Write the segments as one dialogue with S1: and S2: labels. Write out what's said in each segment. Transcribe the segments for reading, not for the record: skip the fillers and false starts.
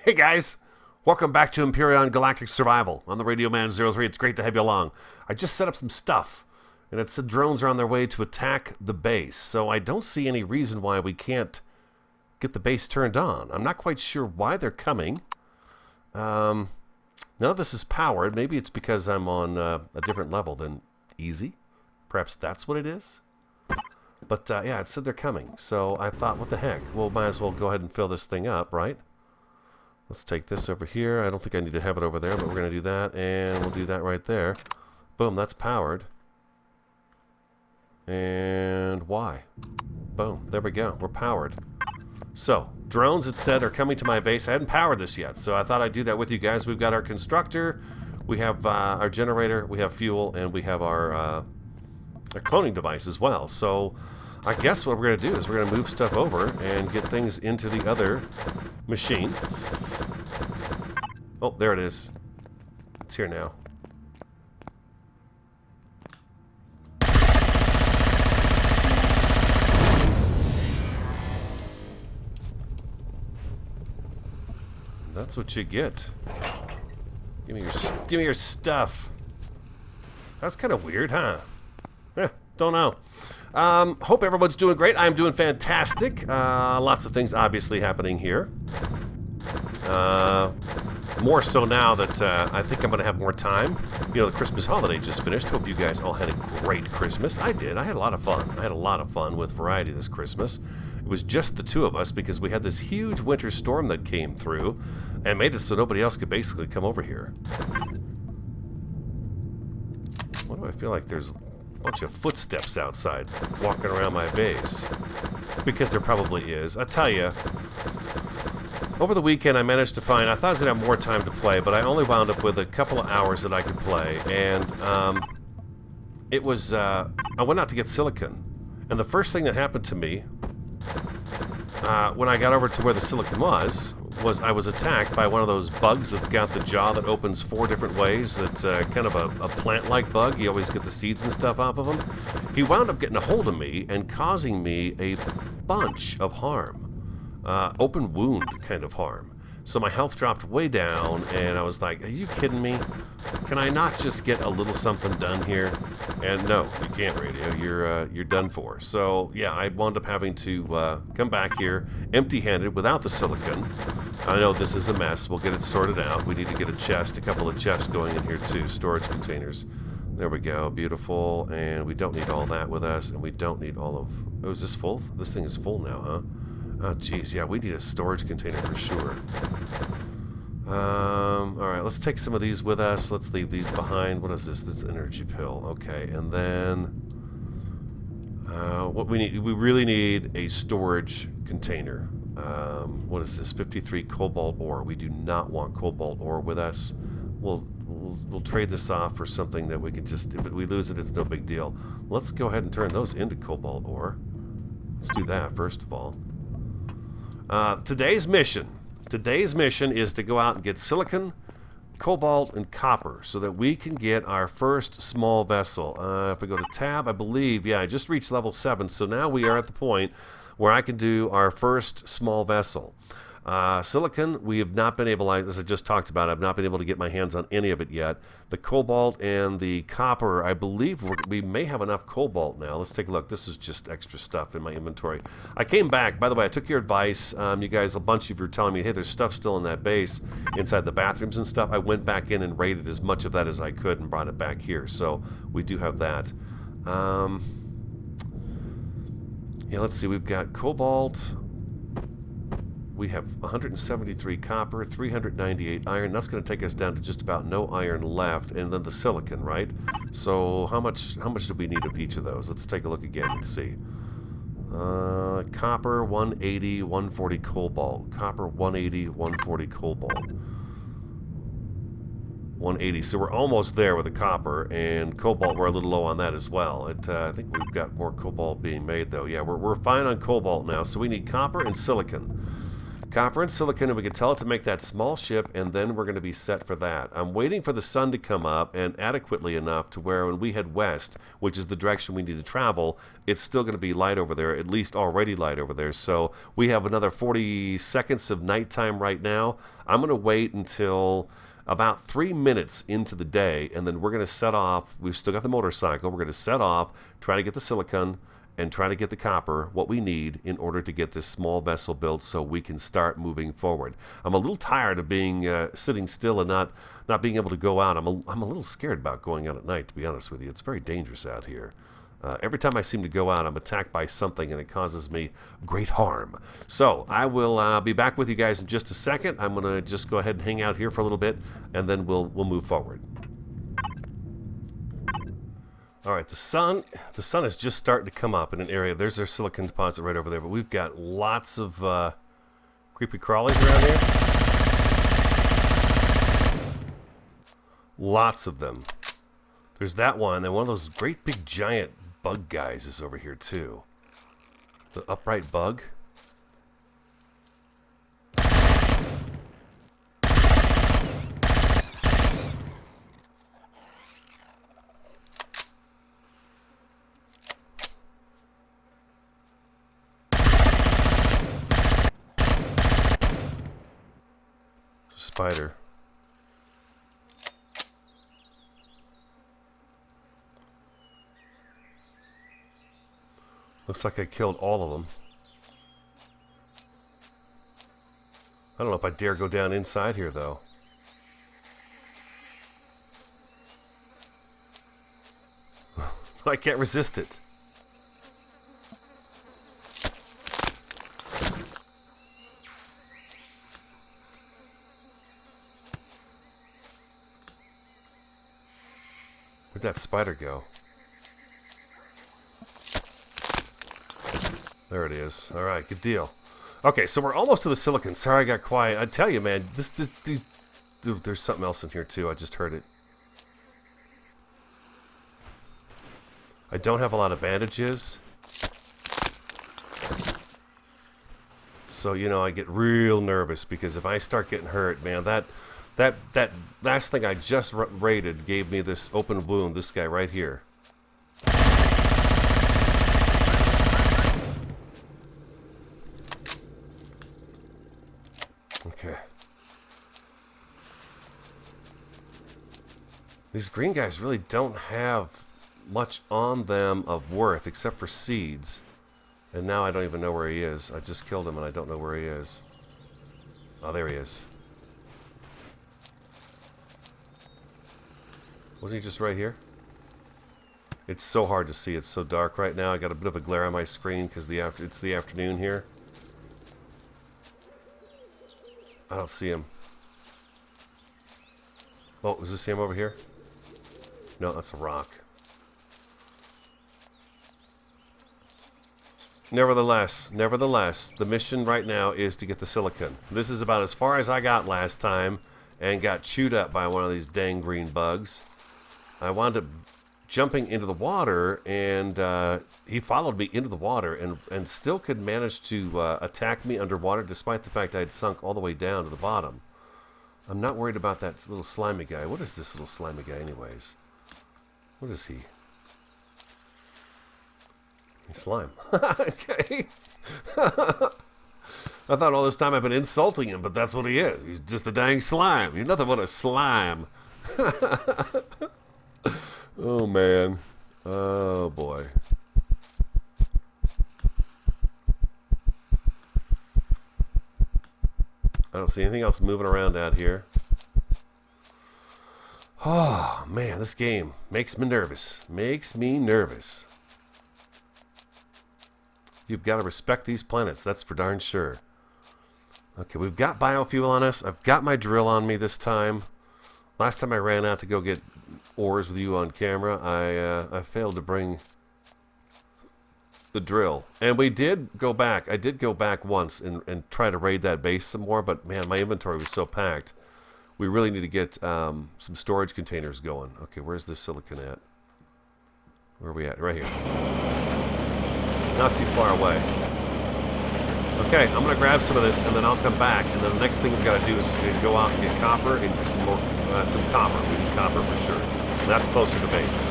S1: Hey guys, welcome back to Empyrion Galactic Survival. I'm the Radio Man 03. It's great to have you along. I just set up some stuff, and it said drones are on their way to attack the base, so I don't see any reason why we can't get the base turned on. I'm not quite sure why they're coming. None of this is powered. Maybe it's because I'm on a different level than easy. Perhaps that's what it is. But yeah, it said they're coming, so I thought, what the heck? Well, might as well go ahead and fill this thing up, right? Let's take this over here. I don't think I need to have it over there, but we're going to do that, and we'll do that right there. Boom, that's powered. And why? Boom, there we go. We're powered. So, drones, it said, are coming to my base. I hadn't powered this yet, so I thought I'd do that with you guys. We've got our constructor, we have our generator, we have fuel, and we have our cloning device as well. So, I guess what we're going to do is we're going to move stuff over and get things into the other machine. Oh, there it is. It's here now. That's what you get. Give me your stuff. That's kind of weird, huh? Don't know. Hope everyone's doing great. I'm doing fantastic. Lots of things obviously happening here. More so now that I think I'm going to have more time. You know, the Christmas holiday just finished. Hope you guys all had a great Christmas. I did. I had a lot of fun. I had a lot of fun with Variety this Christmas. It was just the two of us because we had this huge winter storm that came through and made it so nobody else could basically come over here. Why do I feel like there's a bunch of footsteps outside walking around my base? Because there probably is. I tell you, over the weekend I managed to find, I thought I was going to have more time to play, but I only wound up with a couple of hours that I could play, and it was, I went out to get silicon, and the first thing that happened to me when I got over to where the silicon was I was attacked by one of those bugs that's got the jaw that opens 4 different ways. It's kind of a plant-like bug. You always get the seeds and stuff off of him. He wound up getting a hold of me and causing me a bunch of harm. Open wound kind of harm. So my health dropped way down, and I was like, are you kidding me? Can I not just get a little something done here? And no, you can't, Radio. You're done for. So yeah, I wound up having to come back here empty-handed without the silicon. I know this is a mess. We'll get it sorted out. We need to get a couple of chests going in here too, storage containers. There we go, beautiful. And we don't need all that with us, and we don't need all of... Oh, is this full? This thing is full now, huh? Oh, geez, yeah, we need a storage container for sure. Alright, let's take some of these with us. Let's leave these behind. What is this? This energy pill. Okay, and then... what we need... We really need a storage container. What is this? 53 cobalt ore. We do not want cobalt ore with us. We'll trade this off for something that we can just... If we lose it, it's no big deal. Let's go ahead and turn those into cobalt ore. Let's do that, first of all. Today's mission is to go out and get silicon, cobalt, and copper so that we can get our first small vessel. If we go to tab, I believe, yeah, I just reached level 7, so now we are at the point where I can do our first small vessel. Silicon, we have not been able, as I just talked about, I've not been able to get my hands on any of it yet. The cobalt and the copper, I believe we may have enough cobalt now. Let's take a look. This is just extra stuff in my inventory. I came back. By the way, I took your advice. You guys, a bunch of you were telling me, hey, there's stuff still in that base inside the bathrooms and stuff. I went back in and raided as much of that as I could and brought it back here. So we do have that. Yeah, let's see. We've got cobalt. We have 173 copper, 398 iron. That's going to take us down to just about no iron left, and then the silicon, right? So how much do we need of each of those? Let's take a look again and see. Copper 180, 140 cobalt. Copper 180, 140 cobalt. 180. So we're almost there with the copper, and cobalt we're a little low on that as well. I think we've got more cobalt being made though. Yeah, we're fine on cobalt now. So we need copper and silicon. copper and silicon, and we can tell it to make that small ship, and then we're going to be set for that. I'm waiting for the sun to come up, and adequately enough to where when we head west, which is the direction we need to travel, it's still going to be light over there, at least already light over there. So we have another 40 seconds of nighttime right now. I'm going to wait until about 3 minutes into the day, and then we're going to set off. We've still got the motorcycle. We're going to set off, try to get the silicon, and try to get the copper, what we need in order to get this small vessel built so we can start moving forward. I'm a little tired of being sitting still and not being able to go out. I'm a little scared about going out at night, to be honest with you. It's very dangerous out here. Every time I seem to go out, I'm attacked by something, and it causes me great harm. So I will be back with you guys in just a second. I'm going to just go ahead and hang out here for a little bit, and then we'll move forward. All right, the sun is just starting to come up in an area. There's their silicon deposit right over there, but we've got lots of creepy crawlies around here. Lots of them. There's that one, and one of those great big giant bug guys is over here too. The upright bug. Spider. Looks like I killed all of them. I don't know if I dare go down inside here, though. I can't resist it. Where'd that spider go? There it is. All right, good deal. Okay, so we're almost to the silicon. Sorry I got quiet. I tell you, man, dude, there's something else in here too. I just heard it. I don't have a lot of bandages. So, you know, I get real nervous because if I start getting hurt, man, that last thing I just raided gave me this open wound, this guy right here. Okay. These green guys really don't have much on them of worth except for seeds. And now I don't even know where he is. I just killed him and I don't know where he is. Oh, there he is. Wasn't he just right here? It's so hard to see. It's so dark right now. I got a bit of a glare on my screen because it's the afternoon here. I don't see him. Oh, is this him over here? No, that's a rock. Nevertheless, the mission right now is to get the silicon. This is about as far as I got last time and got chewed up by one of these dang green bugs. I wound up jumping into the water, and he followed me into the water and still could manage to attack me underwater despite the fact I had sunk all the way down to the bottom. I'm not worried about that little slimy guy. What is this little slimy guy anyways? What is he? He's slime. Okay. I thought all this time I've been insulting him, but that's what he is. He's just a dang slime. He's nothing but a slime. Oh, man. Oh, boy. I don't see anything else moving around out here. Oh, man, this game makes me nervous. Makes me nervous. You've got to respect these planets, that's for darn sure. Okay, we've got biofuel on us. I've got my drill on me this time. Last time I ran out to go get ores with you on camera, I failed to bring the drill. And we did go back. I did go back once and try to raid that base some more, but man, my inventory was so packed. We really need to get some storage containers going. Okay, where's this silicon at? Where are we at? Right here. It's not too far away. Okay, I'm gonna grab some of this and then I'll come back. And then the next thing we gotta do is go out and get copper and some more, some copper. We need copper for sure. And that's closer to base.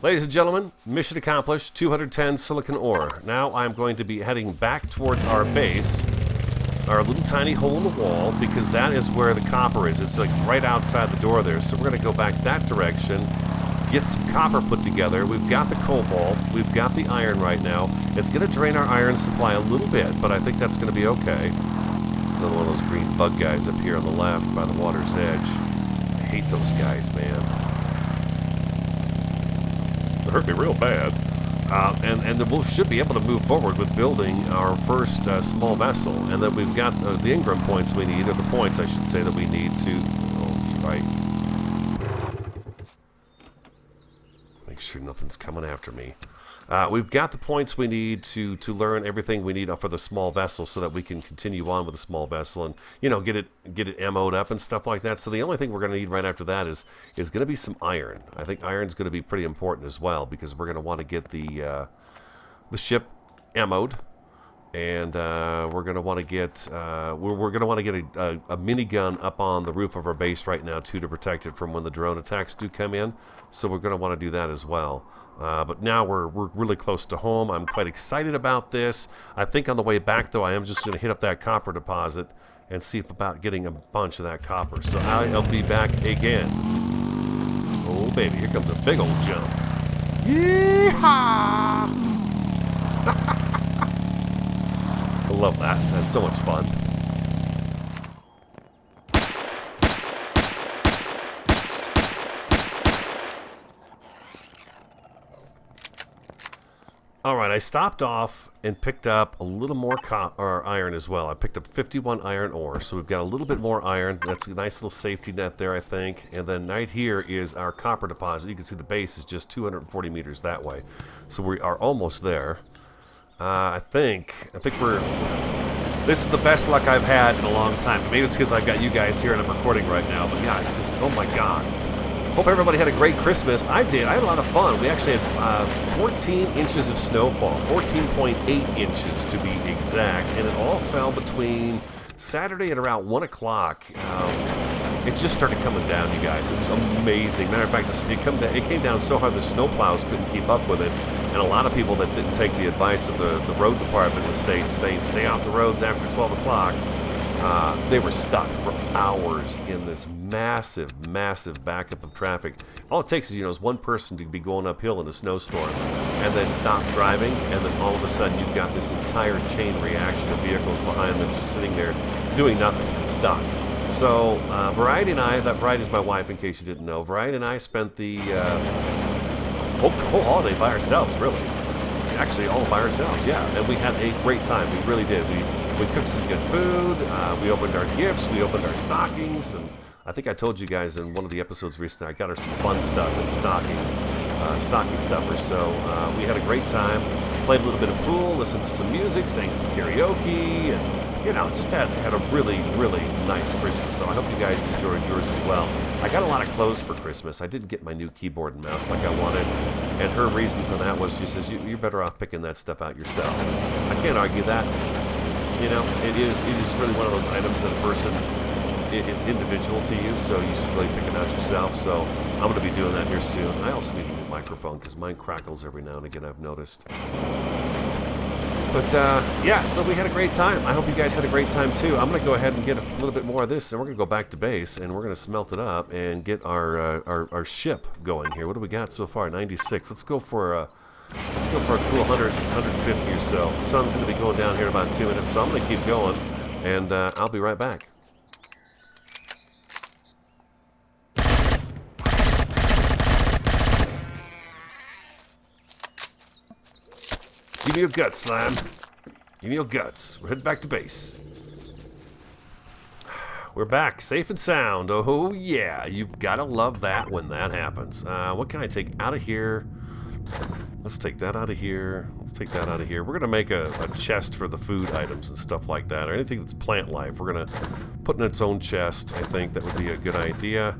S1: Ladies and gentlemen, mission accomplished. 210 silicon ore. Now I'm going to be heading back towards our base, our little tiny hole in the wall, because that is where the copper is. It's like right outside the door there. So we're gonna go back that direction. Get some copper put together. We've got the cobalt. We've got the iron right now. It's going to drain our iron supply a little bit, but I think that's going to be okay. There's another one of those green bug guys up here on the left by the water's edge. I hate those guys, man. They hurt me real bad. And then we should be able to move forward with building our first small vessel. And then we've got the Ingram points we need, or the points, I should say, that we need to... Oh, you're right. Sure nothing's coming after me. We've got the points we need to learn everything we need for the small vessel, so that we can continue on with the small vessel and, you know, get it ammoed up and stuff like that. So the only thing we're going to need right after that is going to be some iron. I think iron's going to be pretty important as well, because we're going to want to get the ship ammoed, and we're going to want to get we're going to want to get a minigun up on the roof of our base right now too, to protect it from when the drone attacks do come in. So we're going to want to do that as well. But now we're really close to home. I'm quite excited about this. I think on the way back though, I am just going to hit up that copper deposit and see about getting a bunch of that copper. So I'll be back again. Oh baby, here comes a big old jump. Yeehaw! I love that. That's so much fun. Alright, I stopped off and picked up a little more iron as well. I picked up 51 iron ore, so we've got a little bit more iron. That's a nice little safety net there, I think. And then right here is our copper deposit. You can see the base is just 240 meters that way. So we are almost there. I think we're... This is the best luck I've had in a long time. Maybe it's because I've got you guys here and I'm recording right now. But yeah, it's just, oh my god. Hope everybody had a great Christmas. I did. I had a lot of fun. We actually had 14 inches of snowfall. 14.8 inches to be exact. And it all fell between Saturday at around 1 o'clock. It just started coming down, you guys. It was amazing. Matter of fact, it came down so hard the snowplows couldn't keep up with it. And a lot of people that didn't take the advice of the road department in the state saying stay off the roads after 12 o'clock, they were stuck for hours in this massive, massive backup of traffic. All it takes is, you know, is one person to be going uphill in a snowstorm and then stop driving, and then all of a sudden you've got this entire chain reaction of vehicles behind them just sitting there doing nothing and stuck. So Variety and I, that Variety is my wife in case you didn't know, Variety and I spent the whole holiday by ourselves, really. Actually, all by ourselves, yeah. And we had a great time. We really did. We cooked some good food. We opened our gifts. We opened our stockings. And I think I told you guys in one of the episodes recently, I got her some fun stuff in the stocking stuffer. So we had a great time. Played a little bit of pool, listened to some music, sang some karaoke, and, you know, just had a really, really nice Christmas. So I hope you guys enjoyed yours as well. I got a lot of clothes for Christmas. I didn't get my new keyboard and mouse like I wanted. And her reason for that was she says, you're better off picking that stuff out yourself. I can't argue that. You know, it is really one of those items that a person, it's individual to you, so you should really pick it out yourself. So I'm going to be doing that here soon. I also need a new microphone because mine crackles every now and again, I've noticed. But, yeah, so we had a great time. I hope you guys had a great time, too. I'm going to go ahead and get a little bit more of this, and we're going to go back to base, and we're going to smelt it up and get our ship going here. What do we got so far? 96. Let's go for a cool 100, 150 or so. The sun's going to be going down here in about 2 minutes, so I'm going to keep going, and I'll be right back. Give me your guts, Slime. Give me your guts. We're heading back to base. We're back, safe and sound. Oh, yeah. You've got to love that when that happens. What can I take out of here? Let's take that out of here. Let's take that out of here. We're going to make a chest for the food items and stuff like that, or anything that's plant life. We're going to put in its own chest. I think that would be a good idea.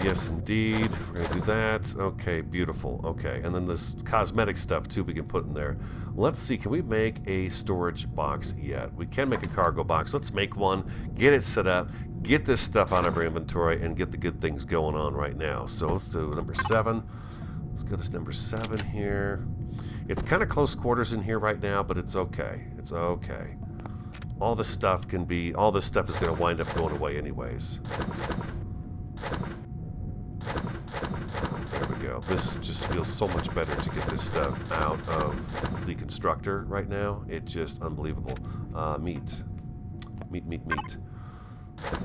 S1: Yes, indeed. We're going to do that. Okay, beautiful. Okay, and then this cosmetic stuff, too, we can put in there. Let's see, can we make a storage box yet? We can make a cargo box. Let's make one, get it set up, get this stuff out of our inventory, and get the good things going on right now. So let's do number 7. Let's go to number 7 here. It's kind of close quarters in here right now, but it's okay. It's okay. All this stuff is going to wind up going away anyways. There we go. This just feels so much better to get this stuff out of the constructor right now. It's just unbelievable. Meat.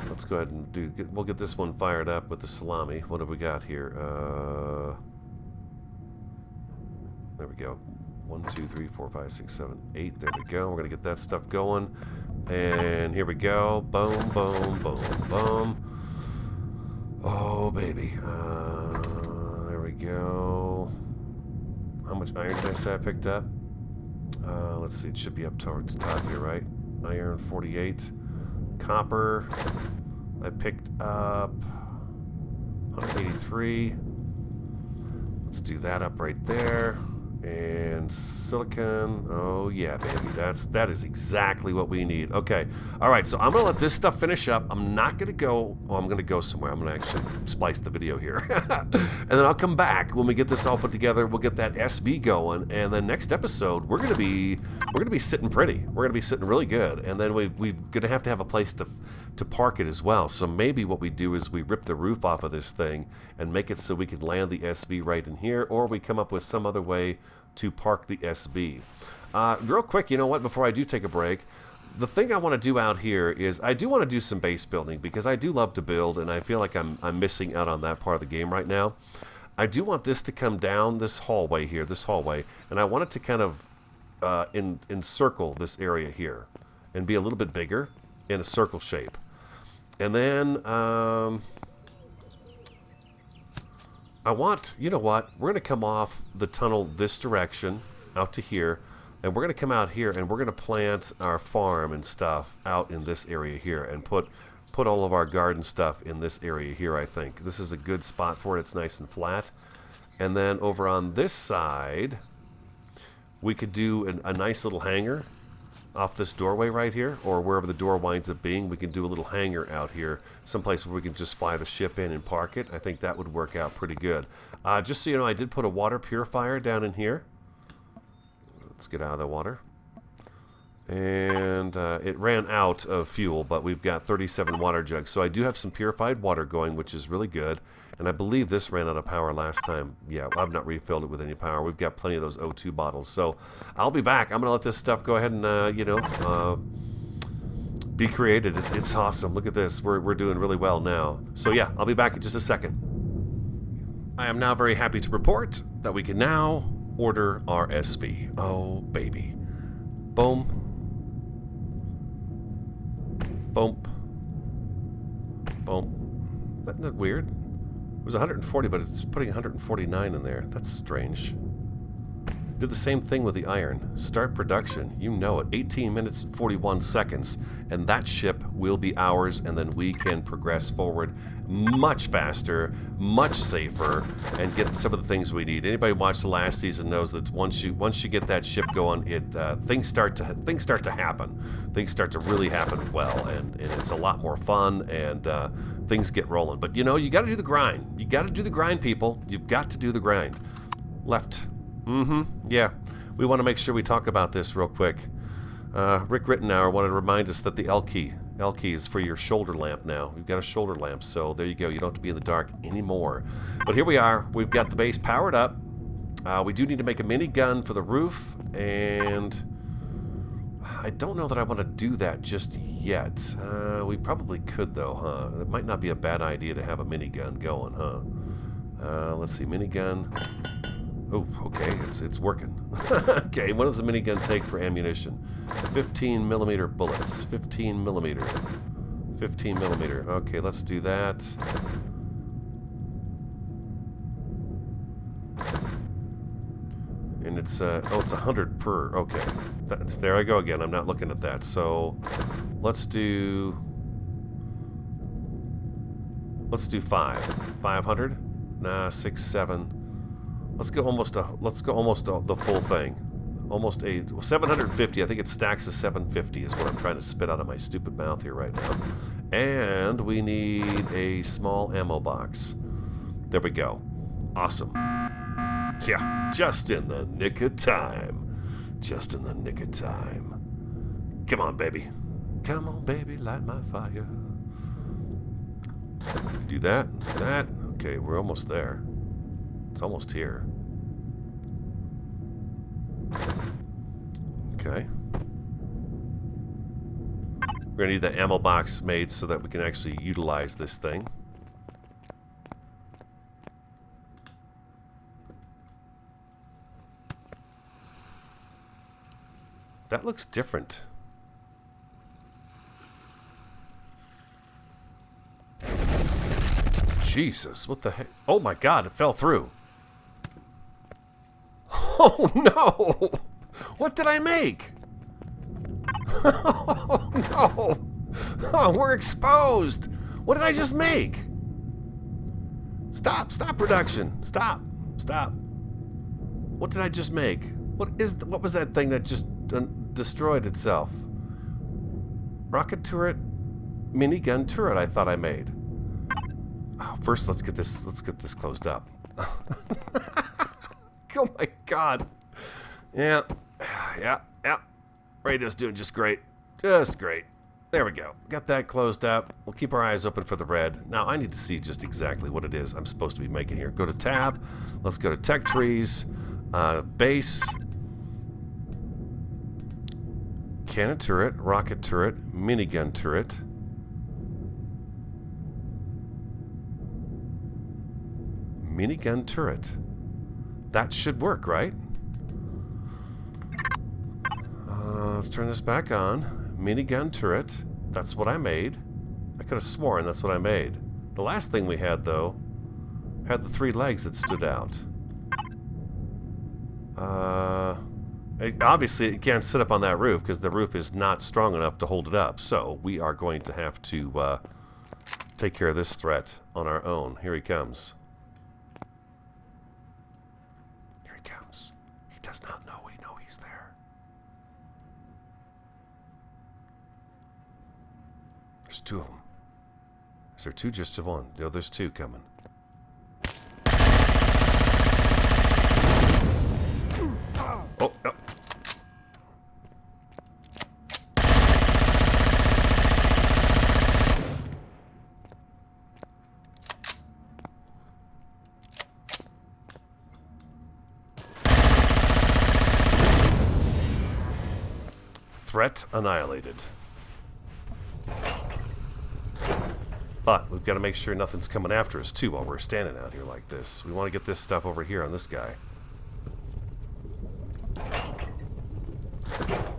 S1: Let's go ahead and we'll get this one fired up with the salami. What have we got here? There we go. 1, 2, 3, 4, 5, 6, 7, 8. There we go. We're going to get that stuff going. And here we go. Boom, boom, boom, boom. Oh, baby. There we go. How much iron did I say I picked up? Let's see. It should be up towards the top here, right? Iron, 48. Copper. I picked up 183. Let's do that up right there. And silicon, oh yeah, baby, that is exactly what we need. Okay, all right, so I'm gonna let this stuff finish up. I'm not gonna go, well, I'm gonna go somewhere. I'm gonna actually splice the video here. And then I'll come back when we get this all put together. We'll get that SV going, and then next episode we're gonna be sitting pretty. We're gonna be sitting really good, and then we're gonna have a place to park it as well. So maybe what we do is we rip the roof off of this thing and make it so we can land the SV right in here, or we come up with some other way to park the SV. Real quick, you know what, before I do take a break, the thing I want to do out here is I do want to do some base building because I do love to build, and I feel like I'm missing out on that part of the game right now. I do want this to come down this hallway here, and I want it to kind of encircle this area here and be a little bit bigger in a circle shape. And then I want, you know what, we're going to come off the tunnel this direction out to here, and we're going to come out here and we're going to plant our farm and stuff out in this area here and put all of our garden stuff in this area here. I think this is a good spot for it. It's nice and flat. And then over on this side we could do a nice little hangar off this doorway right here, or wherever the door winds up being. We can do a little hangar out here, someplace where we can just fly the ship in and park it. I think that would work out pretty good. Just so you know, I did put a water purifier down in here. Let's get out of the water. And it ran out of fuel, but we've got 37 water jugs. So I do have some purified water going, which is really good. And I believe this ran out of power last time. Yeah, I've not refilled it with any power. We've got plenty of those O2 bottles. So I'll be back. I'm going to let this stuff go ahead and, be created. It's awesome. Look at this. We're doing really well now. So yeah, I'll be back in just a second. I am now very happy to report that we can now order our SV. Oh, baby. Boom. Boom. Boom. Isn't that weird? It was 140, but it's putting 149 in there. That's strange. Did the same thing with the iron. Start production. You know it. 18 minutes and 41 seconds. And that ship will be ours, and then we can progress forward much faster, much safer, and get some of the things we need. Anybody who watched the last season knows that once you get that ship going, things start to happen. Things start to really happen well, and it's a lot more fun, and things get rolling. But you know, you got to do the grind. You got to do the grind, people. You've got to do the grind. Left. Yeah. We want to make sure we talk about this real quick. Rick Rittenauer wanted to remind us that the L key is for your shoulder lamp now. We've got a shoulder lamp, so there you go. You don't have to be in the dark anymore. But here we are. We've got the base powered up. We do need to make a mini gun for the roof, and I don't know that I want to do that just yet. We probably could, though, huh? It might not be a bad idea to have a minigun going, huh? Let's see, minigun. Oh, okay, it's working. Okay, what does the minigun take for ammunition? 15 millimeter bullets. 15 millimeter. 15 millimeter. Okay, let's do that. And it's it's 100 per. Okay, there I go again. I'm not looking at that. So let's do Let's do 5. 500? Nah, 6, 7. Let's go almost the full thing. Almost 8. Well, 750. I think it stacks as 750 is what I'm trying to spit out of my stupid mouth here right now. And we need a small ammo box. There we go. Awesome. Yeah, just in the nick of time. Just in the nick of time. Come on, baby. Come on, baby, light my fire. Do that. That. Okay, we're almost there. It's almost here. Okay. We're going to need the ammo box made so that we can actually utilize this thing. That looks different. Jesus, what the heck? Oh my God, it fell through. Oh no! What did I make? Oh no! Oh, we're exposed! What did I just make? Stop! Stop production! Stop! Stop! What did I just make? What was that thing that just destroyed itself? Rocket turret, minigun turret. I thought I made. Oh, first, let's get this closed up. Oh my God! Yeah. Radio's doing just great. Just great. There we go. Got that closed up. We'll keep our eyes open for the red. Now, I need to see just exactly what it is I'm supposed to be making here. Go to tab. Let's go to tech trees. Base. Cannon turret. Rocket turret. Minigun turret. Minigun turret. That should work, right? Let's turn this back on. Minigun turret. That's what I made. I could have sworn that's what I made. The last thing we had, though, had the 3 legs that stood out. Obviously, it can't sit up on that roof because the roof is not strong enough to hold it up. So we are going to have to take care of this threat on our own. Here he comes. Here he comes. He does not know we know he's there. There's 2 of them. Is there 2? Just 1? No, there's 2 coming. Oh, no. Threat annihilated. But we've got to make sure nothing's coming after us, too, while we're standing out here like this. We want to get this stuff over here on this guy.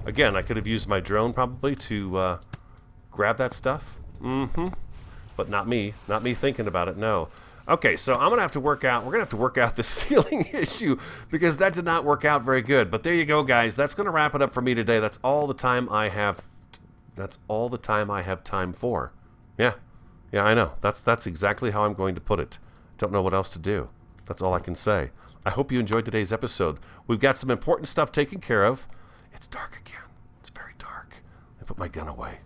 S1: Again, I could have used my drone, probably, to grab that stuff. But not me. Not me thinking about it, no. Okay, so I'm going to have to work out... We're going to have to work out the ceiling issue, because that did not work out very good. But there you go, guys. That's going to wrap it up for me today. That's all the time I have... That's all the time I have time for. Yeah. Yeah, I know. That's exactly how I'm going to put it. Don't know what else to do. That's all I can say. I hope you enjoyed today's episode. We've got some important stuff taken care of. It's dark again. It's very dark. I put my gun away.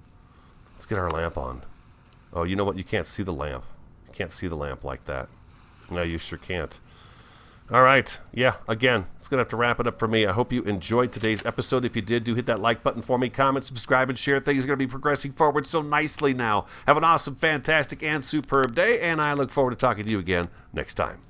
S1: Let's get our lamp on. Oh, you know what? You can't see the lamp. You can't see the lamp like that. No, you sure can't. All right. Yeah, again, it's going to have to wrap it up for me. I hope you enjoyed today's episode. If you did, do hit that like button for me. Comment, subscribe, and share. Things are going to be progressing forward so nicely now. Have an awesome, fantastic, and superb day, and I look forward to talking to you again next time.